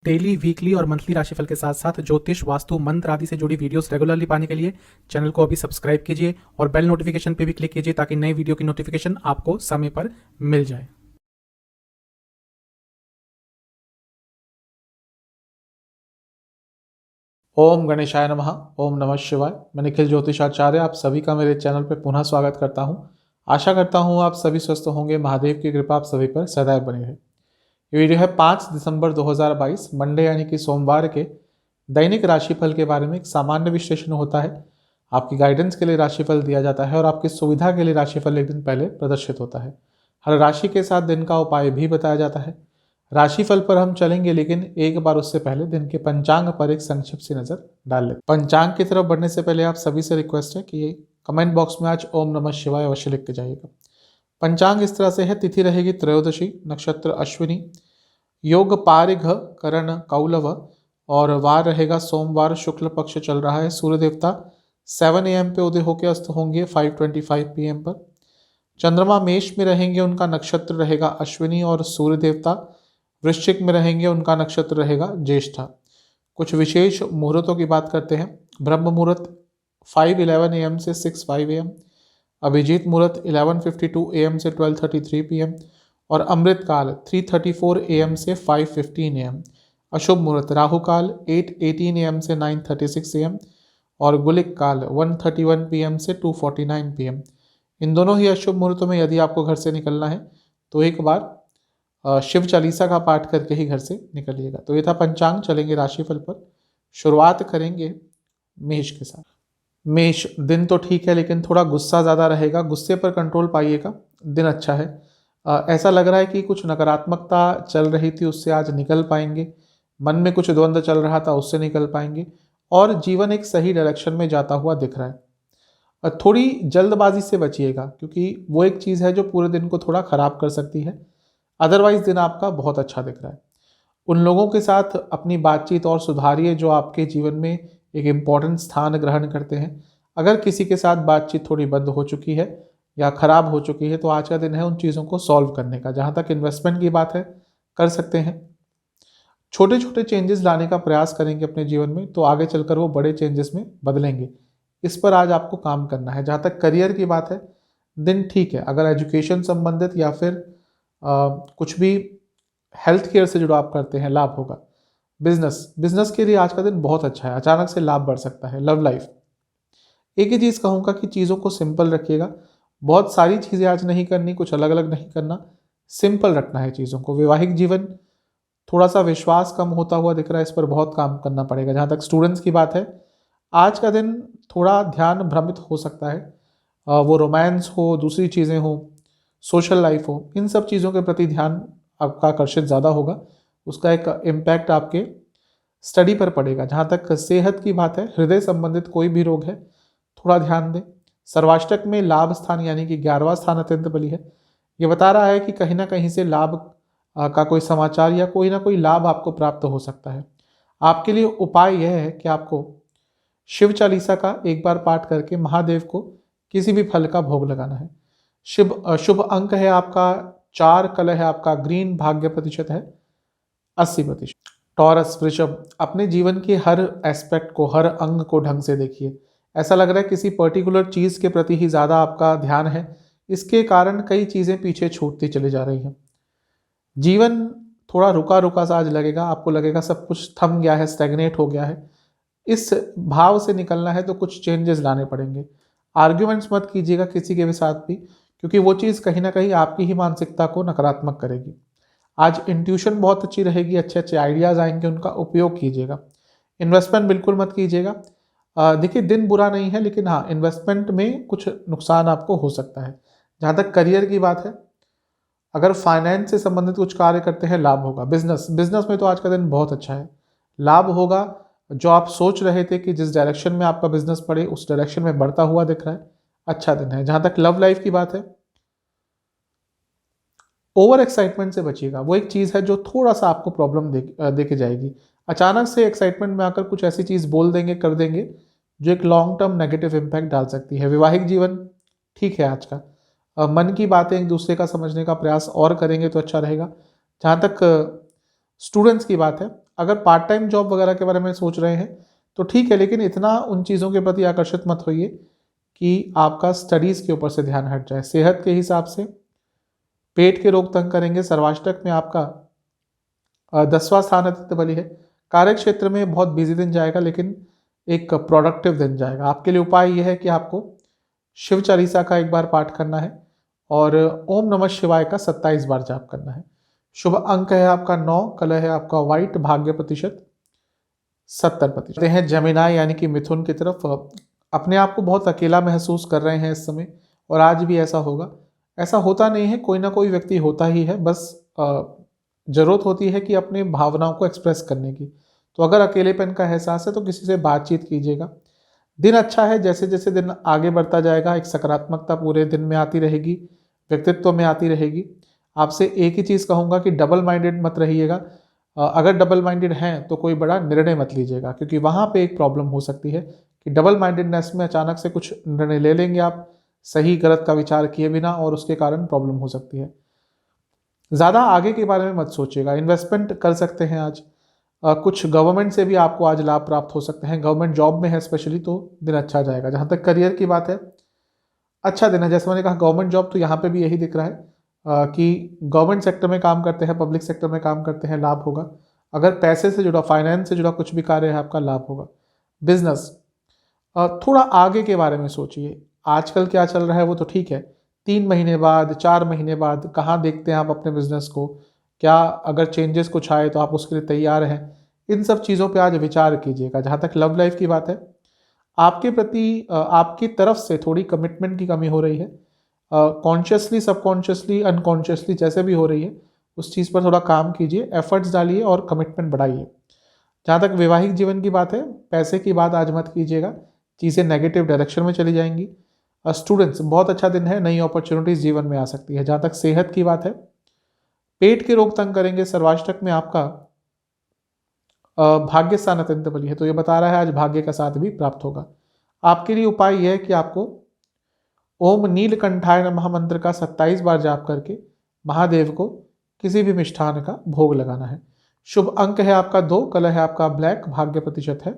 Daily, weekly और monthly राशिफल के साथ साथ ज्योतिष, वास्तु, मंत्र आदि से जुड़ी वीडियोस रेगुलरली पाने के लिए चैनल को अभी सब्सक्राइब कीजिए और बेल नोटिफिकेशन पे भी क्लिक कीजिए ताकि नई वीडियो की नोटिफिकेशन आपको समय पर मिल जाए। ओम गणेशाय नमः। ओम नमः शिवाय। मैं निखिल ज्योतिषाचार्य आप सभी का मेरे चैनल पर पुनः स्वागत करता हूं। आशा करता हूं आप सभी स्वस्थ होंगे। महादेव की कृपा आप सभी पर सदैव बनी रहे। ये वीडियो है 5 दिसंबर 2022 मंडे यानी कि सोमवार के दैनिक राशिफल के बारे में। एक सामान्य विश्लेषण होता है, आपकी गाइडेंस के लिए राशिफल दिया जाता है और आपकी सुविधा के लिए राशिफल एक दिन पहले प्रदर्शित होता है। हर राशि के साथ दिन का उपाय भी बताया जाता है। राशिफल पर हम चलेंगे, लेकिन एक बार उससे पहले दिन के पंचांग पर एक संक्षिप्त सी नजर डाल लेते। पंचांग की तरफ बढ़ने से पहले आप सभी से रिक्वेस्ट है कि कमेंट बॉक्स में आज ओम नमः शिवाय अवश्य लिख के जाइएगा। पंचांग इस तरह से है, तिथि रहेगी त्रयोदशी, नक्षत्र अश्विनी, योग पारिघ, करण कौलव और वार रहेगा सोमवार, शुक्ल पक्ष चल रहा है। सूर्य देवता 7 AM पे उदय होकर अस्त होंगे 5:25 PM पर। चंद्रमा मेष में रहेंगे, उनका नक्षत्र रहेगा अश्विनी और सूर्य देवता वृश्चिक में रहेंगे, उनका नक्षत्र रहेगा ज्येष्ठा। कुछ विशेष मुहूर्तों की बात करते हैं। ब्रह्म मुहूर्त 5:11 AM से 6:05 AM, अभिजीत मुहूर्त 11:52 AM से 12:33 PM और अमृत काल 3:34 AM से 5:15 AM। अशुभ मुहूर्त राहु काल 8:18 AM से 9:36 AM और गुलिक काल 1:31 PM से 2:49 PM। इन दोनों ही अशुभ मुहूर्तों में यदि आपको घर से निकलना है तो एक बार शिव चालीसा का पाठ करके ही घर से निकलिएगा। तो ये था पंचांग। चलेंगे राशिफल पर। शुरुआत करेंगे मेष के साथ। मेष, दिन तो ठीक है लेकिन थोड़ा गुस्सा ज़्यादा रहेगा, गुस्से पर कंट्रोल पाइएगा। दिन अच्छा है। ऐसा लग रहा है कि कुछ नकारात्मकता चल रही थी उससे आज निकल पाएंगे। मन में कुछ द्वंद्व चल रहा था उससे निकल पाएंगे और जीवन एक सही डायरेक्शन में जाता हुआ दिख रहा है। थोड़ी जल्दबाजी से बचिएगा क्योंकि वो एक चीज़ है जो पूरे दिन को थोड़ा खराब कर सकती है। अदरवाइज दिन आपका बहुत अच्छा दिख रहा है। उन लोगों के साथ अपनी बातचीत और सुधारिए जो आपके जीवन में एक इम्पॉर्टेंट स्थान ग्रहण करते हैं। अगर किसी के साथ बातचीत थोड़ी बंद हो चुकी है या खराब हो चुकी है तो आज का दिन है उन चीज़ों को सॉल्व करने का। जहाँ तक इन्वेस्टमेंट की बात है, कर सकते हैं। छोटे छोटे चेंजेस लाने का प्रयास करेंगे अपने जीवन में तो आगे चलकर वो बड़े चेंजेस में बदलेंगे। इस पर आज आपको काम करना है। जहाँ तक करियर की बात है, दिन ठीक है। अगर एजुकेशन संबंधित या फिर कुछ भी हेल्थ केयर से जुड़ा आप करते हैं, लाभ होगा। बिजनेस के लिए आज का दिन बहुत अच्छा है, अचानक से लाभ बढ़ सकता है। लव लाइफ, एक ही चीज़ कहूँगा कि चीज़ों को सिंपल रखिएगा। बहुत सारी चीज़ें आज नहीं करनी, कुछ अलग अलग नहीं करना, सिंपल रखना है चीज़ों को। वैवाहिक जीवन थोड़ा सा विश्वास कम होता हुआ दिख रहा है, इस पर बहुत काम करना पड़ेगा। जहाँ तक स्टूडेंट्स की बात है, आज का दिन थोड़ा ध्यान भ्रमित हो सकता है। वो रोमांस हो, दूसरी चीज़ें हो, सोशल लाइफ हो, इन सब चीज़ों के प्रति ध्यान आपका आकर्षित ज़्यादा होगा। उसका एक इम्पैक्ट आपके स्टडी पर पड़ेगा। जहाँ तक सेहत की बात है, हृदय संबंधित कोई भी रोग है थोड़ा ध्यान दें। सर्वाष्टक में लाभ स्थान यानी कि 11वां स्थान अत्यंत बली है। ये बता रहा है कि कहीं ना कहीं से लाभ का कोई समाचार या कोई ना कोई लाभ आपको प्राप्त हो सकता है। आपके लिए उपाय यह है कि आपको शिव चालीसा का एक बार पाठ करके महादेव को किसी भी फल का भोग लगाना है। शुभ अंक है आपका 4, कलर है आपका ग्रीन, भाग्य प्रतिशत है 80%। टॉरस वृषभ, अपने जीवन के हर एस्पेक्ट को, हर अंग को ढंग से देखिए। ऐसा लग रहा है किसी पर्टिकुलर चीज़ के प्रति ही ज़्यादा आपका ध्यान है, इसके कारण कई चीज़ें पीछे छूटती चली जा रही हैं। जीवन थोड़ा रुका रुका सा आज लगेगा, आपको लगेगा सब कुछ थम गया है, स्टैग्नेट हो गया है। इस भाव से निकलना है तो कुछ चेंजेस लाने पड़ेंगे। आर्ग्यूमेंट्स मत कीजिएगा किसी के भी साथ भी, क्योंकि वो चीज़ कहीं ना कहीं आपकी ही मानसिकता को नकारात्मक करेगी। आज इंट्यूशन बहुत अच्छी रहेगी, अच्छे अच्छे आइडियाज़ आएंगे, उनका उपयोग कीजिएगा। इन्वेस्टमेंट बिल्कुल मत कीजिएगा। देखिए, दिन बुरा नहीं है लेकिन हाँ, इन्वेस्टमेंट में कुछ नुकसान आपको हो सकता है। जहाँ तक करियर की बात है, अगर फाइनेंस से संबंधित कुछ कार्य करते हैं, लाभ होगा। बिजनेस में तो आज का दिन बहुत अच्छा है, लाभ होगा। जो आप सोच रहे थे कि जिस डायरेक्शन में आपका बिजनेस बढ़े, उस डायरेक्शन में बढ़ता हुआ दिख रहा है, अच्छा दिन है। जहाँ तक लव लाइफ की बात है, ओवर एक्साइटमेंट से बचिएगा। वो एक चीज़ है जो थोड़ा सा आपको प्रॉब्लम दे के जाएगी। अचानक से एक्साइटमेंट में आकर कुछ ऐसी चीज़ बोल देंगे, कर देंगे जो एक लॉन्ग टर्म नेगेटिव इम्पैक्ट डाल सकती है। वैवाहिक जीवन ठीक है आज का। मन की बातें एक दूसरे का समझने का प्रयास और करेंगे तो अच्छा रहेगा। जहाँ तक स्टूडेंट्स की बात है, अगर पार्ट टाइम जॉब वगैरह के बारे में सोच रहे हैं तो ठीक है, लेकिन इतना उन चीज़ों के प्रति आकर्षित मत होइए कि आपका स्टडीज़ के ऊपर से ध्यान हट जाए। सेहत के हिसाब से पेट के रोग तंग करेंगे। सर्वाष्टक में आपका 10वां स्थान अतिथ्य बलि है। कार्य क्षेत्र में बहुत बिजी दिन जाएगा, लेकिन एक प्रोडक्टिव दिन जाएगा। आपके लिए उपाय यह है कि आपको शिव चालीसा का एक बार पाठ करना है और ओम नमः शिवाय का 27 बार जाप करना है। शुभ अंक है आपका 9, कलर है आपका व्हाइट, भाग्य प्रतिशत 70%। हैं जमिनाई यानी कि मिथुन की तरफ। अपने आप को बहुत अकेला महसूस कर रहे हैं इस समय, और आज भी ऐसा होगा। ऐसा होता नहीं है, कोई ना कोई व्यक्ति होता ही है, बस जरूरत होती है कि अपनी भावनाओं को एक्सप्रेस करने की। तो अगर अकेलेपन का एहसास है तो किसी से बातचीत कीजिएगा। दिन अच्छा है, जैसे जैसे दिन आगे बढ़ता जाएगा एक सकारात्मकता पूरे दिन में आती रहेगी, व्यक्तित्व में आती रहेगी। आपसे एक ही चीज़ कहूँगा कि डबल माइंडेड मत रहिएगा। अगर डबल माइंडेड हैं तो कोई बड़ा निर्णय मत लीजिएगा, क्योंकि वहाँ पे एक प्रॉब्लम हो सकती है कि डबल माइंडेडनेस में अचानक से कुछ निर्णय ले लेंगे आप सही गलत का विचार किए बिना, और उसके कारण प्रॉब्लम हो सकती है। ज़्यादा आगे के बारे में मत सोचिएगा। इन्वेस्टमेंट कर सकते हैं आज। कुछ गवर्नमेंट से भी आपको आज लाभ प्राप्त हो सकते हैं। गवर्नमेंट जॉब में है स्पेशली तो दिन अच्छा जाएगा। जहाँ तक करियर की बात है, अच्छा दिन है। जैसे मैंने कहा गवर्नमेंट जॉब, तो यहाँ पे भी यही दिख रहा है कि गवर्नमेंट सेक्टर में काम करते हैं, पब्लिक सेक्टर में काम करते हैं, लाभ होगा। अगर पैसे से जुड़ा, फाइनेंस से जुड़ा कुछ भी कार्य है आपका, लाभ होगा। बिजनेस, थोड़ा आगे के बारे में सोचिए। आजकल क्या चल रहा है वो तो ठीक है, 3 महीने बाद, 4 महीने बाद कहाँ देखते हैं आप अपने बिजनेस को, क्या अगर चेंजेस कुछ आए तो आप उसके लिए तैयार हैं। इन सब चीज़ों पे आज विचार कीजिएगा। जहाँ तक लव लाइफ की बात है, आपके प्रति आपकी तरफ से थोड़ी कमिटमेंट की कमी हो रही है। कॉन्शियसली, सबकॉन्शियसली, अनकॉन्शियसली जैसे भी हो रही है, उस चीज़ पर थोड़ा काम कीजिए, एफर्ट्स डालिए और कमिटमेंट बढ़ाइए। जहाँ तक वैवाहिक जीवन की बात है, पैसे की बात आज मत कीजिएगा, चीज़ें नेगेटिव डायरेक्शन में चली जाएंगी। स्टूडेंट्स, बहुत अच्छा दिन है, नई अपॉर्चुनिटीज़ जीवन में आ सकती है। जहाँ तक सेहत की बात है, पेट के रोग तंग करेंगे। सर्वाष्टक में आपका भाग्य स्थान अत्यंत बली है, तो ये बता रहा है आज भाग्य का साथ भी प्राप्त होगा। आपके लिए उपाय यह है कि आपको ओम नीलकंठाय नमः मंत्र का 27 बार जाप करके महादेव को किसी भी मिष्ठान का भोग लगाना है। शुभ अंक है आपका 2, कलर है आपका ब्लैक, भाग्य प्रतिशत है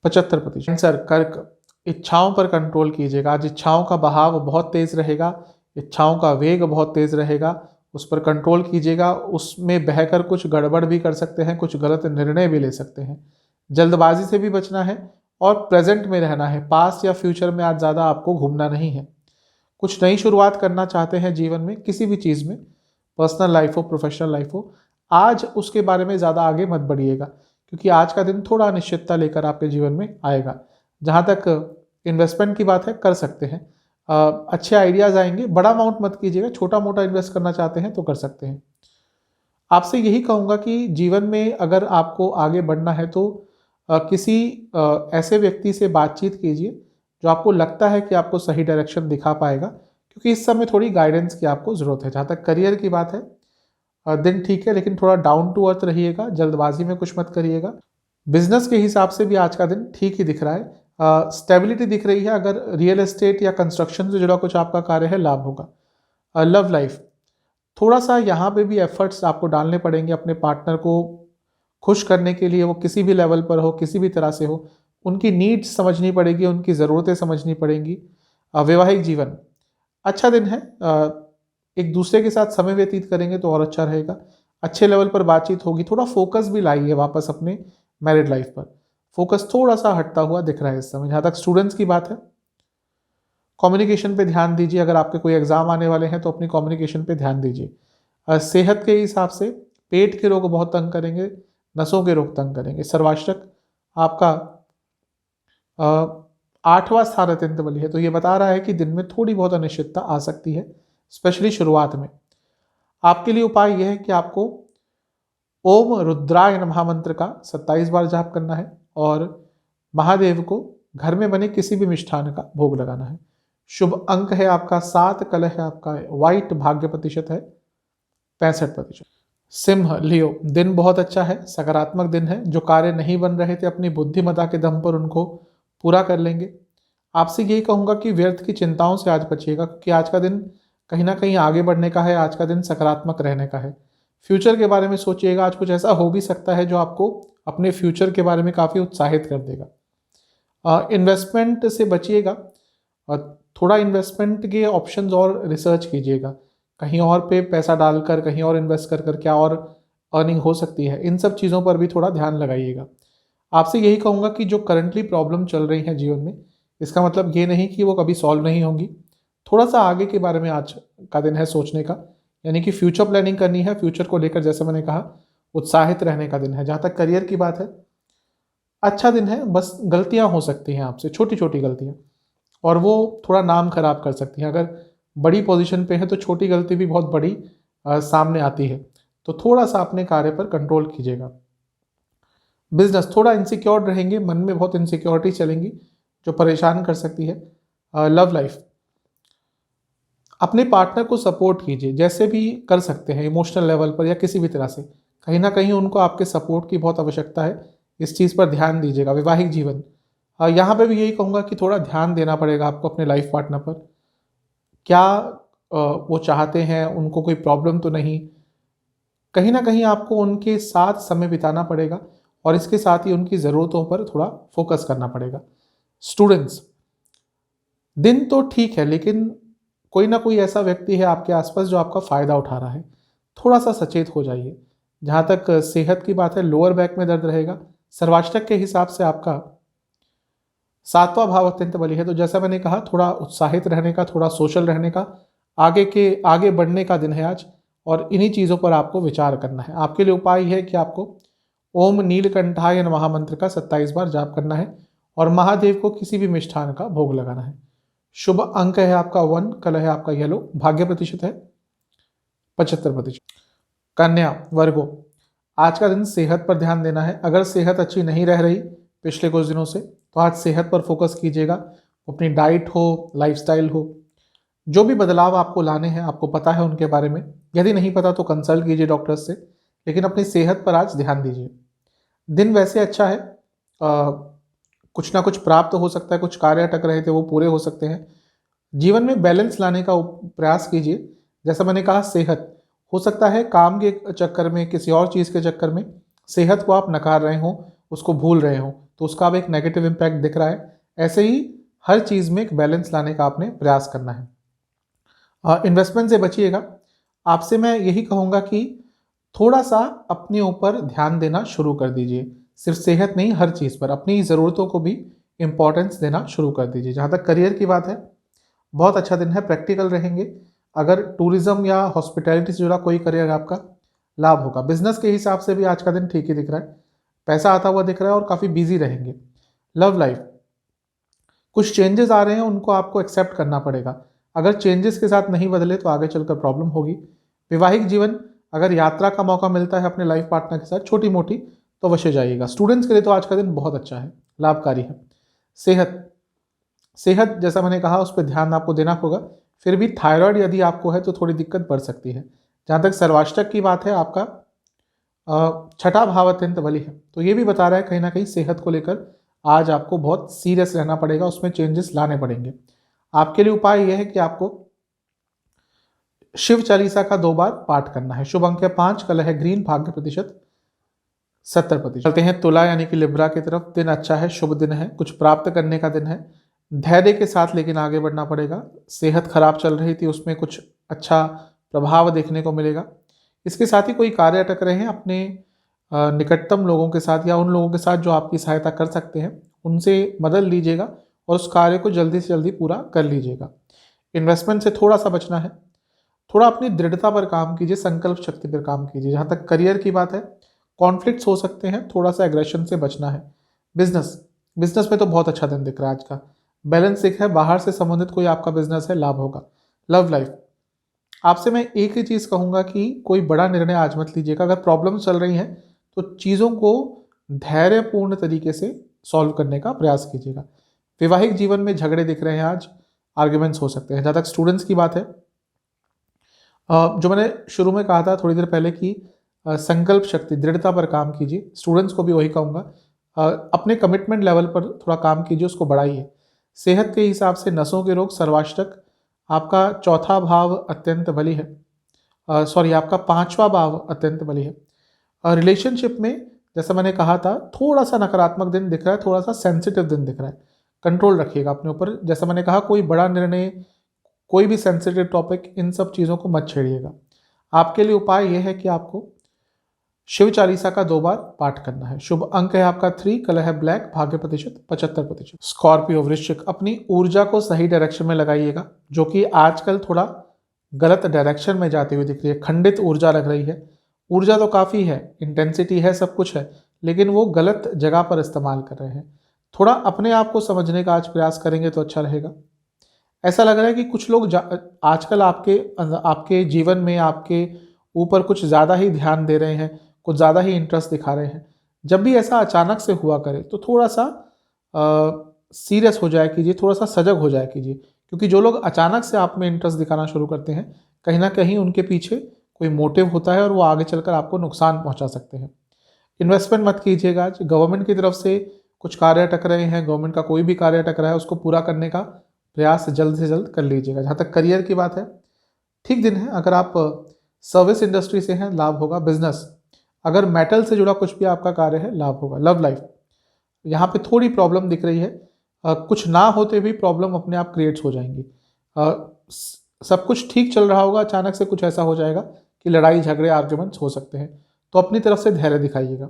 75%। आंसर कर्क, इच्छाओं पर कंट्रोल कीजिएगा। आज इच्छाओं का बहाव बहुत तेज रहेगा, इच्छाओं का वेग बहुत तेज रहेगा, उस पर कंट्रोल कीजिएगा। उसमें बहकर कुछ गड़बड़ भी कर सकते हैं, कुछ गलत निर्णय भी ले सकते हैं। जल्दबाजी से भी बचना है और प्रेजेंट में रहना है। पास्ट या फ्यूचर में आज ज़्यादा आपको घूमना नहीं है। कुछ नई शुरुआत करना चाहते हैं जीवन में, किसी भी चीज़ में, पर्सनल लाइफ हो, प्रोफेशनल लाइफ हो, आज उसके बारे में ज़्यादा आगे मत बढ़िएगा, क्योंकि आज का दिन थोड़ा अनिश्चितता लेकर आपके जीवन में आएगा। जहाँ तक इन्वेस्टमेंट की बात है, कर सकते हैं, अच्छे आइडियाज़ आएंगे। बड़ा अमाउंट मत कीजिएगा, छोटा मोटा इन्वेस्ट करना चाहते हैं तो कर सकते हैं। आपसे यही कहूँगा कि जीवन में अगर आपको आगे बढ़ना है तो किसी ऐसे व्यक्ति से बातचीत कीजिए जो आपको लगता है कि आपको सही डायरेक्शन दिखा पाएगा, क्योंकि इस समय थोड़ी गाइडेंस की आपको ज़रूरत है। जहाँ तक करियर की बात है, दिन ठीक है, लेकिन थोड़ा डाउन टू अर्थ रहिएगा, जल्दबाजी में कुछ मत करिएगा। बिजनेस के हिसाब से भी आज का दिन ठीक ही दिख रहा है, स्टेबिलिटी दिख रही है। अगर रियल एस्टेट या कंस्ट्रक्शन से जुड़ा कुछ आपका कार्य है, लाभ होगा। लव लाइफ, थोड़ा सा यहाँ पे भी एफर्ट्स आपको डालने पड़ेंगे अपने पार्टनर को खुश करने के लिए। वो किसी भी लेवल पर हो, किसी भी तरह से हो, उनकी नीड्स समझनी पड़ेगी, उनकी ज़रूरतें समझनी पड़ेंगी। वैवाहिक जीवन, अच्छा दिन है, एक दूसरे के साथ समय व्यतीत करेंगे तो और अच्छा रहेगा। अच्छे लेवल पर बातचीत होगी। थोड़ा फोकस भी लाइए वापस अपने मैरिड लाइफ पर, फोकस थोड़ा सा हटता हुआ दिख रहा है इस समय। जहाँ तक स्टूडेंट्स की बात है, कम्युनिकेशन पे ध्यान दीजिए। अगर आपके कोई एग्जाम आने वाले हैं तो अपनी कम्युनिकेशन पे ध्यान दीजिए। सेहत के हिसाब से पेट के रोग बहुत तंग करेंगे, नसों के रोग तंग करेंगे। सर्वाष्टक आपका 8वां स्थान अत्यंत बली है, तो ये बता रहा है कि दिन में थोड़ी बहुत अनिश्चितता आ सकती है, स्पेशली शुरुआत में। आपके लिए उपाय यह है कि आपको ओम रुद्राय नमः मंत्र का 27 बार जाप करना है और महादेव को घर में बने किसी भी मिष्ठान का भोग लगाना है। शुभ अंक है आपका 7, कलर है आपका व्हाइट, भाग्य प्रतिशत है 65%। सिंह, लियो, दिन बहुत अच्छा है, सकारात्मक दिन है। जो कार्य नहीं बन रहे थे, अपनी बुद्धिमत्ता के दम पर उनको पूरा कर लेंगे। आपसे यही कहूँगा कि व्यर्थ की चिंताओं से आज बचिएगा, क्योंकि आज का दिन कहीं ना कहीं आगे बढ़ने का है, आज का दिन सकारात्मक रहने का है। फ्यूचर के बारे में सोचिएगा। आज कुछ ऐसा हो भी सकता है जो आपको अपने फ्यूचर के बारे में काफ़ी उत्साहित कर देगा। इन्वेस्टमेंट से बचिएगा और थोड़ा इन्वेस्टमेंट के ऑप्शंस और रिसर्च कीजिएगा। कहीं और पे पैसा डालकर कहीं और इन्वेस्ट कर क्या और अर्निंग हो सकती है, इन सब चीज़ों पर भी थोड़ा ध्यान लगाइएगा। आपसे यही कहूँगा कि जो करंटली प्रॉब्लम चल रही है जीवन में, इसका मतलब ये नहीं कि वो कभी सॉल्व नहीं होंगी। थोड़ा सा आगे के बारे में आज का दिन है सोचने का, यानी कि फ्यूचर प्लानिंग करनी है। फ्यूचर को लेकर जैसे मैंने कहा उत्साहित रहने का दिन है। जहाँ तक करियर की बात है, अच्छा दिन है, बस गलतियाँ हो सकती हैं आपसे, छोटी छोटी गलतियाँ, और वो थोड़ा नाम खराब कर सकती हैं। अगर बड़ी पोजीशन पे है तो छोटी गलती भी बहुत बड़ी सामने आती है। तो थोड़ा सा अपने कार्य पर कंट्रोल कीजिएगा। बिजनेस थोड़ा इनसिक्योर रहेंगे, मन में बहुत इनसिक्योरिटी चलेंगी जो परेशान कर सकती है। लव लाइफ, अपने पार्टनर को सपोर्ट कीजिए जैसे भी कर सकते हैं, इमोशनल लेवल पर या किसी भी तरह से। कहीं ना कहीं उनको आपके सपोर्ट की बहुत आवश्यकता है, इस चीज़ पर ध्यान दीजिएगा। वैवाहिक जीवन, यहाँ पे भी यही कहूँगा कि थोड़ा ध्यान देना पड़ेगा आपको अपने लाइफ पार्टनर पर। क्या वो चाहते हैं, उनको कोई प्रॉब्लम तो नहीं। कहीं ना कहीं आपको उनके साथ समय बिताना पड़ेगा और इसके साथ ही उनकी ज़रूरतों पर थोड़ा फोकस करना पड़ेगा। स्टूडेंट्स, दिन तो ठीक है लेकिन कोई ना कोई ऐसा व्यक्ति है आपके आसपास जो आपका फ़ायदा उठा रहा है। थोड़ा सा सचेत हो जाइए। जहाँ तक सेहत की बात है, लोअर बैक में दर्द रहेगा। सर्वाष्टक के हिसाब से आपका 7वां भाव अत्यंत बली है। तो जैसा मैंने कहा, थोड़ा उत्साहित रहने का, थोड़ा सोशल रहने का, आगे बढ़ने का दिन है आज, और इन्हीं चीज़ों पर आपको विचार करना है। आपके लिए उपाय है कि आपको ओम नीलकंठाय नमः मंत्र का 27 बार जाप करना है और महादेव को किसी भी मिष्ठान का भोग लगाना है। शुभ अंक है आपका 1, कलर है आपका येलो, भाग्य प्रतिशत है 75%। कन्या वर्गो, आज का दिन सेहत पर ध्यान देना है। अगर सेहत अच्छी नहीं रह रही पिछले कुछ दिनों से, तो आज सेहत पर फोकस कीजिएगा। अपनी डाइट हो, लाइफस्टाइल हो, जो भी बदलाव आपको लाने हैं, आपको पता है उनके बारे में। यदि नहीं पता तो कंसल्ट कीजिए डॉक्टर से, लेकिन अपनी सेहत पर आज ध्यान दीजिए। दिन वैसे अच्छा है, कुछ ना कुछ प्राप्त हो सकता है, कुछ कार्य अटक रहे थे वो पूरे हो सकते हैं। जीवन में बैलेंस लाने का प्रयास कीजिए। जैसा मैंने कहा, सेहत हो सकता है काम के चक्कर में, किसी और चीज़ के चक्कर में सेहत को आप नकार रहे हो, उसको भूल रहे हो, तो उसका अब एक नेगेटिव इम्पैक्ट दिख रहा है। ऐसे ही हर चीज़ में एक बैलेंस लाने का आपने प्रयास करना है। इन्वेस्टमेंट से बचिएगा। आपसे मैं यही कहूँगा कि थोड़ा सा अपने ऊपर ध्यान देना शुरू कर दीजिए। सिर्फ सेहत नहीं, हर चीज़ पर अपनी ज़रूरतों को भी इम्पोर्टेंस देना शुरू कर दीजिए। जहाँ तक करियर की बात है, बहुत अच्छा दिन है, प्रैक्टिकल रहेंगे। अगर टूरिज्म या हॉस्पिटैलिटी से जुड़ा कोई करियर आपका, लाभ होगा। बिजनेस के हिसाब से भी आज का दिन ठीक ही दिख रहा है, पैसा आता हुआ दिख रहा है और काफ़ी बिजी रहेंगे। लव लाइफ, कुछ चेंजेस आ रहे हैं, उनको आपको एक्सेप्ट करना पड़ेगा। अगर चेंजेस के साथ नहीं बदले तो आगे चलकर प्रॉब्लम होगी। वैवाहिक जीवन, अगर यात्रा का मौका मिलता है अपने लाइफ पार्टनर के साथ छोटी मोटी, तो अवश्य जाइएगा। स्टूडेंट्स के लिए तो आज का दिन बहुत अच्छा है, लाभकारी है। सेहत जैसा मैंने कहा, उस पर ध्यान आपको देना होगा। फिर भी थायराइड यदि आपको है तो थोड़ी दिक्कत बढ़ सकती है। जहाँ तक सर्वाष्टक की बात है, आपका 6ठा भाव अत्यंत बली है, तो ये भी बता रहा है कहीं ना कहीं सेहत को लेकर आज आपको बहुत सीरियस रहना पड़ेगा, उसमें चेंजेस लाने पड़ेंगे। आपके लिए उपाय यह है कि आपको शिव चालीसा का 2 बार पाठ करना है। शुभ अंक है 5, कलर है ग्रीन, भाग्य प्रतिशत 70%। चलते हैं तुला यानी कि लिब्रा की तरफ। दिन अच्छा है, शुभ दिन है, कुछ प्राप्त करने का दिन है। धैर्य के साथ लेकिन आगे बढ़ना पड़ेगा। सेहत खराब चल रही थी, उसमें कुछ अच्छा प्रभाव देखने को मिलेगा। इसके साथ ही कोई कार्य अटक रहे हैं, अपने निकटतम लोगों के साथ या उन लोगों के साथ जो आपकी सहायता कर सकते हैं, उनसे मदद लीजिएगा और उस कार्य को जल्दी से जल्दी पूरा कर लीजिएगा। इन्वेस्टमेंट से थोड़ा सा बचना है। थोड़ा अपनी दृढ़ता पर काम कीजिए, संकल्प शक्ति पर काम कीजिए। जहाँ तक करियर की बात है, कॉन्फ्लिक्ट्स हो सकते हैं, थोड़ा सा एग्रेशन से बचना है। बिजनेस में तो बहुत अच्छा दिन दिख रहा है आज का। बैलेंस एक है, बाहर से संबंधित कोई आपका बिजनेस है, लाभ होगा। लव लाइफ, आपसे मैं एक ही चीज़ कहूँगा कि कोई बड़ा निर्णय आज मत लीजिएगा। अगर प्रॉब्लम चल रही हैं तो चीज़ों को धैर्यपूर्ण तरीके से सॉल्व करने का प्रयास कीजिएगा। वैवाहिक जीवन में झगड़े दिख रहे हैं आज, आर्ग्यूमेंट्स हो सकते हैं। जहाँ तक स्टूडेंट्स की बात है, जो मैंने शुरू में कहा था थोड़ी देर पहले कि संकल्प शक्ति, दृढ़ता पर काम कीजिए। स्टूडेंट्स को भी वही कहूँगा, अपने कमिटमेंट लेवल पर थोड़ा काम कीजिए, उसको बढ़ाइए। सेहत के हिसाब से नसों के रोग, सर्वाष्टक, आपका 4था भाव अत्यंत बली है सॉरी आपका 5वां भाव अत्यंत बली है। रिलेशनशिप में जैसा मैंने कहा था थोड़ा सा नकारात्मक दिन दिख रहा है, थोड़ा सा सेंसिटिव दिन दिख रहा है, कंट्रोल रखिएगा अपने ऊपर। जैसा मैंने कहा कोई बड़ा निर्णय, कोई भी सेंसिटिव टॉपिक, इन सब चीज़ों को मत छेड़िएगा। आपके लिए उपाय यह है कि आपको शिव चालीसा का 2 बार पाठ करना है। शुभ अंक है आपका 3, कलर है ब्लैक, भाग्य प्रतिशत 75%। स्कॉर्पियो वृश्चिक, अपनी ऊर्जा को सही डायरेक्शन में लगाइएगा, जो कि आजकल थोड़ा गलत डायरेक्शन में जाती हुई दिख रही है। खंडित ऊर्जा लग रही है। ऊर्जा तो काफ़ी है, इंटेंसिटी है, सब कुछ है, लेकिन वो गलत जगह पर इस्तेमाल कर रहे हैं। थोड़ा अपने आप को समझने का आज प्रयास करेंगे तो अच्छा रहेगा। ऐसा लग रहा है कि कुछ लोग आजकल आपके जीवन में आपके ऊपर कुछ ज़्यादा ही ध्यान दे रहे हैं, कुछ ज़्यादा ही इंटरेस्ट दिखा रहे हैं। जब भी ऐसा अचानक से हुआ करे तो थोड़ा सा सीरियस हो जाए कीजिए, थोड़ा सा सजग हो जाए कीजिए, क्योंकि जो लोग अचानक से आप में इंटरेस्ट दिखाना शुरू करते हैं, कहीं ना कहीं उनके पीछे कोई मोटिव होता है और वो आगे चलकर आपको नुकसान पहुंचा सकते हैं। इन्वेस्टमेंट मत कीजिएगा आज। गवर्नमेंट की तरफ से कुछ कार्य अटक रहे हैं, गवर्नमेंट का कोई भी कार्य अटक रहा है, उसको पूरा करने का प्रयास जल्द से जल्द कर लीजिएगा। जहाँ तक करियर की बात है, ठीक दिन है। अगर आप सर्विस इंडस्ट्री से हैं, लाभ होगा। बिजनेस, अगर मेटल से जुड़ा कुछ भी आपका कार्य है, लाभ होगा। लव लाइफ, यहाँ पे थोड़ी प्रॉब्लम दिख रही है। कुछ ना होते भी प्रॉब्लम अपने आप क्रिएट्स हो जाएंगी। सब कुछ ठीक चल रहा होगा, अचानक से कुछ ऐसा हो जाएगा कि लड़ाई झगड़े आर्ग्यूमेंट्स हो सकते हैं, तो अपनी तरफ से धैर्य दिखाइएगा।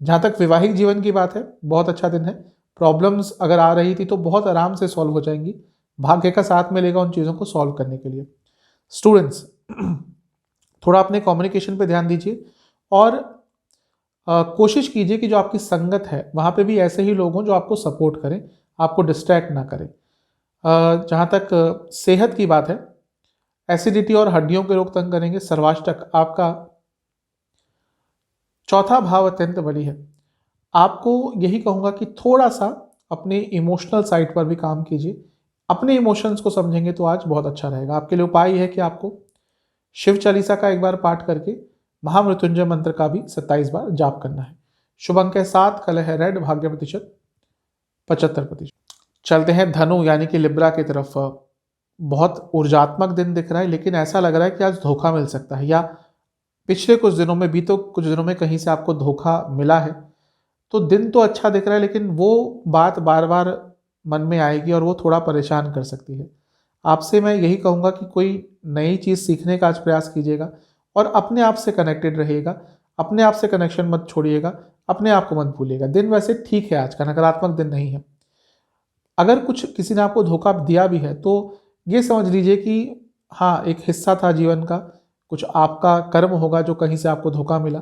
जहाँ तक वैवाहिक जीवन की बात है, बहुत अच्छा दिन है। प्रॉब्लम्स अगर आ रही थी तो बहुत आराम से सॉल्व हो जाएंगी। भाग्य का साथ मिलेगा उन चीज़ों को सॉल्व करने के लिए। स्टूडेंट्स, थोड़ा अपने कम्युनिकेशन पे ध्यान दीजिए और कोशिश कीजिए कि जो आपकी संगत है वहाँ पे भी ऐसे ही लोग हों जो आपको सपोर्ट करें, आपको डिस्ट्रैक्ट ना करें। जहाँ तक सेहत की बात है, एसिडिटी और हड्डियों के रोग तंग करेंगे। सर्वाष्टक, आपका 4था भाव अत्यंत बली है। आपको यही कहूँगा कि थोड़ा सा अपने इमोशनल साइड पर भी काम कीजिए। अपने इमोशंस को समझेंगे तो आज बहुत अच्छा रहेगा। आपके लिए उपाय है कि आपको शिव चालीसा का 1 बार पाठ करके महामृत्युंजय मंत्र का भी 27 बार जाप करना है। शुभ अंक है 7, कलर है रेड, भाग्य प्रतिशत 75%। चलते हैं धनु यानी कि लिब्रा की तरफ। बहुत ऊर्जात्मक दिन दिख रहा है, लेकिन ऐसा लग रहा है कि आज धोखा मिल सकता है, या पिछले कुछ दिनों में भी तो कुछ दिनों में कहीं से आपको धोखा मिला है। तो दिन तो अच्छा दिख रहा है, लेकिन वो बात बार बार मन में आएगी और वो थोड़ा परेशान कर सकती है। आपसे मैं यही कहूँगा कि कोई नई चीज़ सीखने का आज प्रयास कीजिएगा और अपने आप से कनेक्टेड रहिएगा। अपने आप से कनेक्शन मत छोड़िएगा, अपने आप को मत भूलिएगा। दिन वैसे ठीक है, आज का नकारात्मक दिन नहीं है। अगर कुछ किसी ने आपको धोखा दिया भी है तो ये समझ लीजिए कि हाँ, एक हिस्सा था जीवन का, कुछ आपका कर्म होगा जो कहीं से आपको धोखा मिला,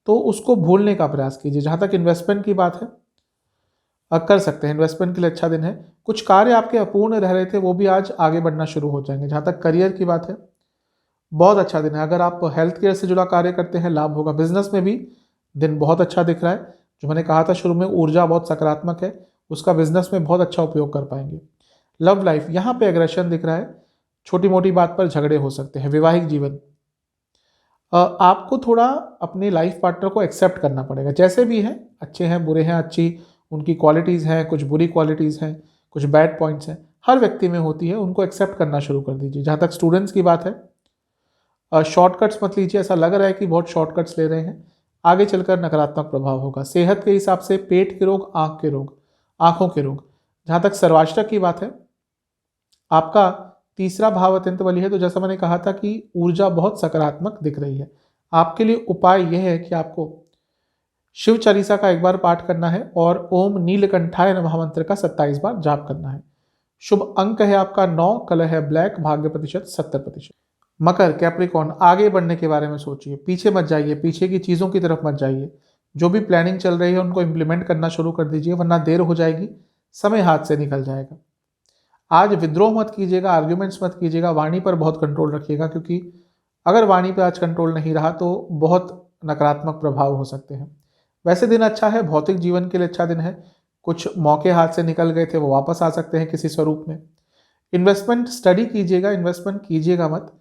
तो उसको भूलने का प्रयास कीजिए। जहाँ तक इन्वेस्टमेंट की बात है, कर सकते हैं, इन्वेस्टमेंट के लिए अच्छा दिन है। कुछ कार्य आपके अपूर्ण रह रहे थे वो भी आज आगे बढ़ना शुरू हो जाएंगे। जहाँ तक करियर की बात है, बहुत अच्छा दिन है। अगर आप हेल्थ केयर से जुड़ा कार्य करते हैं, लाभ होगा। बिजनेस में भी दिन बहुत अच्छा दिख रहा है। जो मैंने कहा था शुरू में, ऊर्जा बहुत सकारात्मक है, उसका बिजनेस में बहुत अच्छा उपयोग कर पाएंगे। लव लाइफ, यहाँ पे एग्रेशन दिख रहा है, छोटी मोटी बात पर झगड़े हो सकते हैं। वैवाहिक जीवन, आपको थोड़ा अपने लाइफ पार्टनर को एक्सेप्ट करना पड़ेगा, जैसे भी हैं, अच्छे हैं बुरे हैं, अच्छी उनकी क्वालिटीज़ हैं, कुछ बुरी क्वालिटीज़ हैं, कुछ बैड पॉइंट्स हैं, हर व्यक्ति में होती है, उनको एक्सेप्ट करना शुरू कर दीजिए। जहाँ तक स्टूडेंट्स की बात है, शॉर्टकट्स मत लीजिए। ऐसा लग रहा है कि बहुत शॉर्टकट्स ले रहे हैं, आगे चलकर नकारात्मक प्रभाव होगा। सेहत के हिसाब से पेट के रोग, आँख के रोग, आँखों के रोग। जहाँ तक सर्वाष्टक की बात है, आपका 3रा भाव अत्यंत बली है, तो जैसा मैंने कहा था कि ऊर्जा बहुत सकारात्मक दिख रही है। आपके लिए उपाय यह है कि आपको शिव चालीसा का 1 बार पाठ करना है और ओम नीलकंठाय नमः मंत्र का 27 बार जाप करना है। शुभ अंक है आपका 9, कलर है ब्लैक, भाग्य प्रतिशत 70%। मकर, कैप्रिकॉर्न, आगे बढ़ने के बारे में सोचिए, पीछे मत जाइए, पीछे की चीज़ों की तरफ मत जाइए। जो भी प्लानिंग चल रही है उनको इम्प्लीमेंट करना शुरू कर दीजिए, वरना देर हो जाएगी, समय हाथ से निकल जाएगा। आज विद्रोह मत कीजिएगा, आर्ग्यूमेंट्स मत कीजिएगा, वाणी पर बहुत कंट्रोल रखिएगा, क्योंकि अगर वाणी पर आज कंट्रोल नहीं रहा तो बहुत नकारात्मक प्रभाव हो सकते हैं। वैसे दिन अच्छा है, भौतिक जीवन के लिए अच्छा दिन है। कुछ मौके हाथ से निकल गए थे वो वापस आ सकते हैं किसी स्वरूप में। इन्वेस्टमेंट स्टडी कीजिएगा, इन्वेस्टमेंट कीजिएगा मत।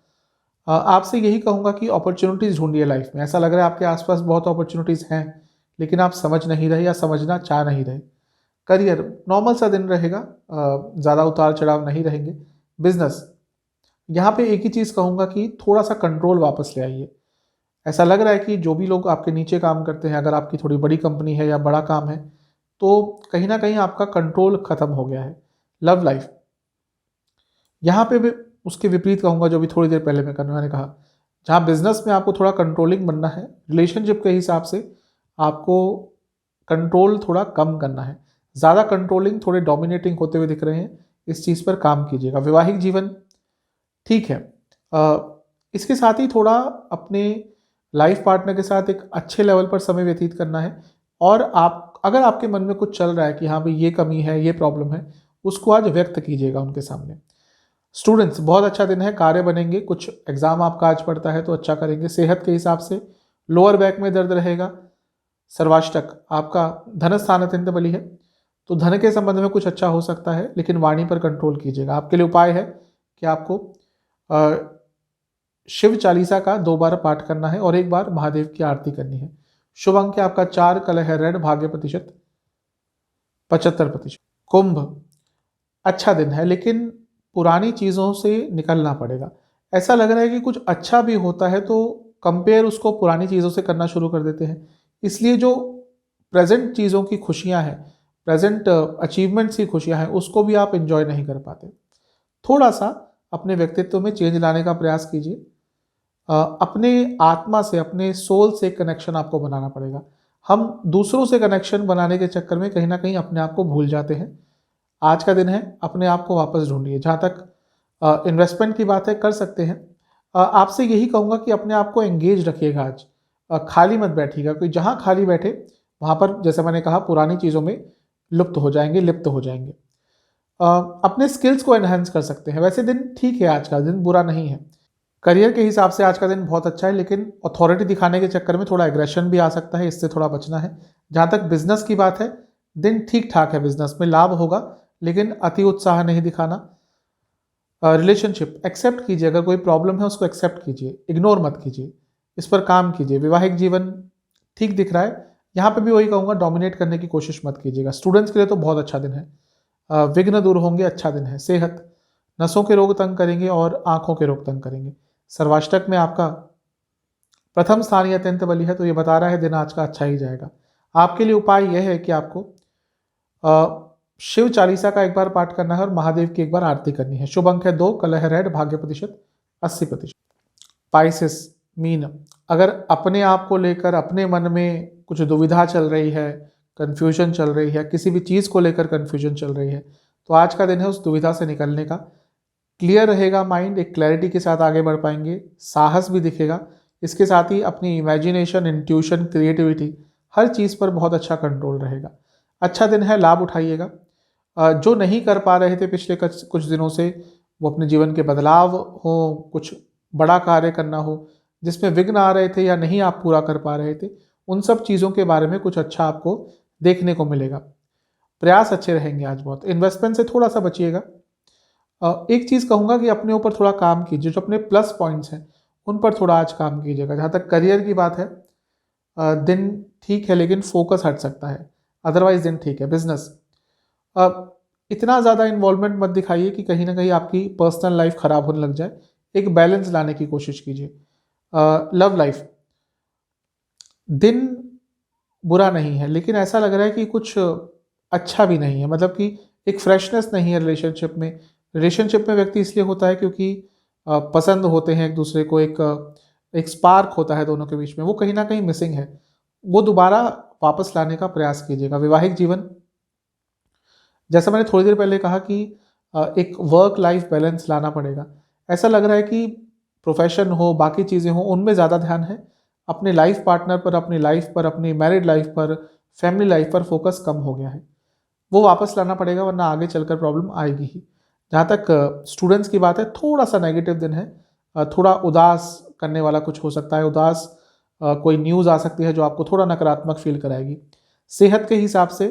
आपसे यही कहूँगा कि अपॉर्चुनिटीज़ ढूंढिए लाइफ में। ऐसा लग रहा है आपके आसपास बहुत अपॉर्चुनिटीज़ हैं, लेकिन आप समझ नहीं रहे या समझना चाह नहीं रहे। करियर, नॉर्मल सा दिन रहेगा, ज़्यादा उतार चढ़ाव नहीं रहेंगे। बिजनेस, यहाँ पे एक ही चीज़ कहूँगा कि थोड़ा सा कंट्रोल वापस ले आइए। ऐसा लग रहा है कि जो भी लोग आपके नीचे काम करते हैं, अगर आपकी थोड़ी बड़ी कंपनी है या बड़ा काम है, तो कहीं ना कहीं आपका कंट्रोल खत्म हो गया है। लव लाइफ, यहाँ पे भी उसके विपरीत कहूँगा, जो भी थोड़ी देर पहले मैंने कहा, जहाँ बिजनेस में आपको थोड़ा कंट्रोलिंग बनना है, रिलेशनशिप के हिसाब से आपको कंट्रोल थोड़ा कम करना है। ज़्यादा कंट्रोलिंग, थोड़े डोमिनेटिंग होते हुए दिख रहे हैं, इस चीज़ पर काम कीजिएगा। वैवाहिक जीवन ठीक है, इसके साथ ही थोड़ा अपने लाइफ पार्टनर के साथ एक अच्छे लेवल पर समय व्यतीत करना है। और आप, अगर आपके मन में कुछ चल रहा है कि हाँ भाई ये कमी है, ये प्रॉब्लम है, उसको आज व्यक्त कीजिएगा उनके सामने। स्टूडेंट्स, बहुत अच्छा दिन है, कार्य बनेंगे, कुछ एग्जाम आपका आज पड़ता है तो अच्छा करेंगे। सेहत के हिसाब से लोअर बैक में दर्द रहेगा। सर्वाष्टक, आपका धन स्थान अत्यंत बली है, तो धन के संबंध में कुछ अच्छा हो सकता है, लेकिन वाणी पर कंट्रोल कीजिएगा। आपके लिए उपाय है कि आपको शिव चालीसा का 2 बार पाठ करना है और 1 बार महादेव की आरती करनी है। शुभ अंक आपका 4, कलर है रेड, भाग्य प्रतिशत 75%। कुंभ, अच्छा दिन है, लेकिन पुरानी चीज़ों से निकलना पड़ेगा। ऐसा लग रहा है कि कुछ अच्छा भी होता है तो कंपेयर उसको पुरानी चीज़ों से करना शुरू कर देते हैं, इसलिए जो प्रेजेंट चीज़ों की खुशियां हैं, प्रेजेंट अचीवमेंट्स की खुशियां हैं, उसको भी आप एंजॉय नहीं कर पाते। थोड़ा सा अपने व्यक्तित्व में चेंज लाने का प्रयास कीजिए। अपने आत्मा से, अपने सोल से कनेक्शन आपको बनाना पड़ेगा। हम दूसरों से कनेक्शन बनाने के चक्कर में कहीं ना कहीं अपने आप को भूल जाते हैं। आज का दिन है, अपने आप को वापस ढूंढिए। जहाँ तक इन्वेस्टमेंट की बात है, कर सकते हैं। आपसे यही कहूँगा कि अपने आप को एंगेज रखिएगा आज, खाली मत बैठिएगा, क्योंकि जहाँ खाली बैठे वहाँ पर, जैसे मैंने कहा, पुरानी चीज़ों में लिप्त हो जाएंगे। अपने स्किल्स को एनहेंस कर सकते हैं। वैसे दिन ठीक है, आज का दिन बुरा नहीं है। करियर के हिसाब से आज का दिन बहुत अच्छा है, लेकिन अथॉरिटी दिखाने के चक्कर में थोड़ा एग्रेशन भी आ सकता है, इससे थोड़ा बचना है। जहाँ तक बिजनेस की बात है, दिन ठीक ठाक है, बिजनेस में लाभ होगा, लेकिन अति उत्साह नहीं दिखाना। रिलेशनशिप एक्सेप्ट कीजिए, अगर कोई प्रॉब्लम है उसको एक्सेप्ट कीजिए, इग्नोर मत कीजिए, इस पर काम कीजिए। वैवाहिक जीवन ठीक दिख रहा है, यहाँ पे भी वही कहूँगा, डोमिनेट करने की कोशिश मत कीजिएगा। स्टूडेंट्स के लिए तो बहुत अच्छा दिन है, विघ्न दूर होंगे, अच्छा दिन है। सेहत, नसों के रोग तंग करेंगे और आंखों के रोग तंग करेंगे। सर्वाष्टक में आपका प्रथम स्थान ही अत्यंत बली है, तो ये बता रहा है दिन आज का अच्छा ही जाएगा। आपके लिए उपाय यह है कि आपको शिव चालीसा का 1 बार पाठ करना है और महादेव की 1 बार आरती करनी है। शुभ अंक है 2, कलर है रेड, भाग्य प्रतिशत 80%। पाइसेस, मीन, अगर अपने आप को लेकर अपने मन में कुछ दुविधा चल रही है, कन्फ्यूजन चल रही है, किसी भी चीज़ को लेकर कन्फ्यूजन चल रही है, तो आज का दिन है उस दुविधा से निकलने का। क्लियर रहेगा माइंड, एक क्लैरिटी के साथ आगे बढ़ पाएंगे, साहस भी दिखेगा। इसके साथ ही अपनी इमेजिनेशन, इंट्यूशन, क्रिएटिविटी, हर चीज़ पर बहुत अच्छा कंट्रोल रहेगा। अच्छा दिन है, लाभ उठाइएगा। जो नहीं कर पा रहे थे पिछले कुछ दिनों से, वो अपने जीवन के बदलाव हो, कुछ बड़ा कार्य करना हो जिसमें विघ्न आ रहे थे या नहीं आप पूरा कर पा रहे थे, उन सब चीज़ों के बारे में कुछ अच्छा आपको देखने को मिलेगा। प्रयास अच्छे रहेंगे आज बहुत। इन्वेस्टमेंट से थोड़ा सा बचिएगा। एक चीज़ कहूँगा कि अपने ऊपर थोड़ा काम कीजिए, जो अपने प्लस पॉइंट्स हैं उन पर थोड़ा आज काम कीजिएगा। जहाँ तक करियर की बात है, दिन ठीक है, लेकिन फोकस हट सकता है, अदरवाइज दिन ठीक है। बिजनेस, इतना ज़्यादा इन्वॉल्वमेंट मत दिखाइए कि कहीं ना कहीं आपकी पर्सनल लाइफ ख़राब होने लग जाए, एक बैलेंस लाने की कोशिश कीजिए। लव लाइफ, दिन बुरा नहीं है, लेकिन ऐसा लग रहा है कि कुछ अच्छा भी नहीं है, मतलब कि एक फ्रेशनेस नहीं है रिलेशनशिप में। रिलेशनशिप में व्यक्ति इसलिए होता है क्योंकि पसंद होते हैं एक दूसरे को, एक स्पार्क होता है दोनों के बीच में, वो कहीं ना कहीं मिसिंग है। वो दोबारा वापस लाने का प्रयास कीजिएगा। वैवाहिक जीवन, जैसा मैंने थोड़ी देर पहले कहा कि एक वर्क लाइफ बैलेंस लाना पड़ेगा। ऐसा लग रहा है कि प्रोफेशन हो, बाकी चीज़ें हो, उनमें ज़्यादा ध्यान है, अपने लाइफ पार्टनर पर, अपनी लाइफ पर, अपनी मैरिड लाइफ पर, फैमिली लाइफ पर फोकस कम हो गया है। वो वापस लाना पड़ेगा, वरना आगे चलकर प्रॉब्लम आएगी ही। जहाँ तक स्टूडेंट्स की बात है, थोड़ा सा नेगेटिव दिन है, थोड़ा उदास करने वाला कुछ हो सकता है। उदास कोई न्यूज़ आ सकती है जो आपको थोड़ा नकारात्मक फील कराएगी। सेहत के हिसाब से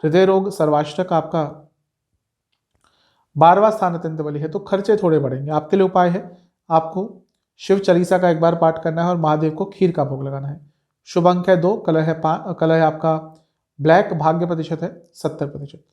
हृदय रोग, सर्वाष्टक आपका 12वां स्थान अत्यंत बली है, तो खर्चे थोड़े बढ़ेंगे। आपके लिए उपाय है, आपको शिव चालीसा का 1 बार पाठ करना है और महादेव को खीर का भोग लगाना है। शुभ अंक है 2, कलर है आपका ब्लैक, भाग्य प्रतिशत है 70%।